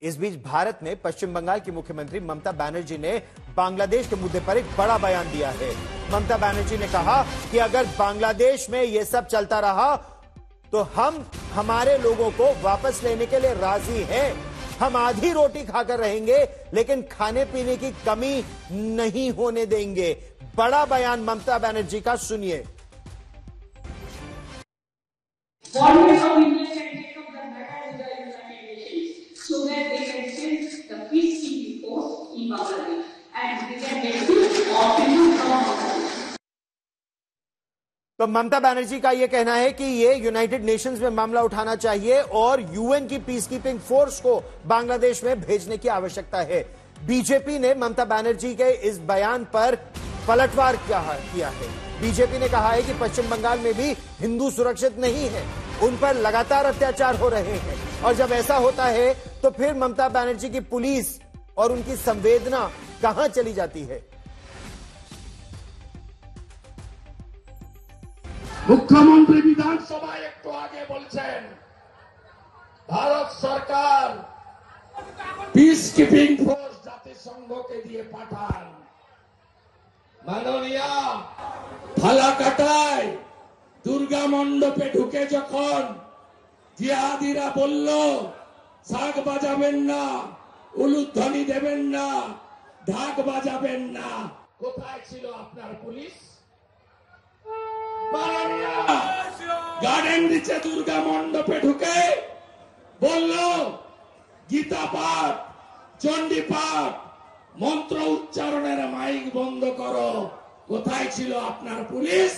इस बीच भारत में पश्चिम बंगाल की मुख्यमंत्री ममता बनर्जी ने बांग्लादेश के मुद्दे पर एक बड़ा बयान दिया है। ममता बनर्जी ने कहा कि अगर बांग्लादेश में यह सब चलता रहा तो हम हमारे लोगों को वापस लेने के लिए राजी हैं। हम आधी रोटी खाकर रहेंगे लेकिन खाने पीने की कमी नहीं होने देंगे। बड़ा बयान ममता बनर्जी का, सुनिए। So that they can send the peacekeeping force in Bangladesh and they can get food or people from Bangladesh. तो ममता बनर्जी का यह कहना है कि ये यूनाइटेड नेशंस में मामला उठाना चाहिए और यूएन की पीस कीपिंग फोर्स को बांग्लादेश में भेजने की आवश्यकता है। बीजेपी ने ममता बनर्जी के इस बयान पर पलटवार किया है। बीजेपी ने कहा है कि पश्चिम बंगाल में भी हिंदू सुरक्षित नहीं है, उन पर लगातार अत्याचार हो रहे हैं और जब ऐसा होता है तो फिर ममता बनर्जी की पुलिस और उनकी संवेदना कहां चली जाती है। मुख्यमंत्री विधानसभा एक तो आगे बोलছেন भारत सरकार पीस कीपिंग फोर्स জাতিসংঘ के दिए পাঠান। মাননীয় ফালাকাটায় দুর্গা মণ্ডপে ঢুকে যখন জিহাদিরা বলল শাক বাজাবেন না, উলুধ্বনি দেবেন না, ঢাক বাজাবেন না, কোথায় ছিল আপনার পুলিশ? গার্ডেন রিচে দুর্গা মণ্ডপে ঢুকে বলল গীতা পাঠ, চণ্ডী পাঠ, মন্ত্র উচ্চারণের মাইক বন্ধ করো, কোথায় ছিল আপনার পুলিশ?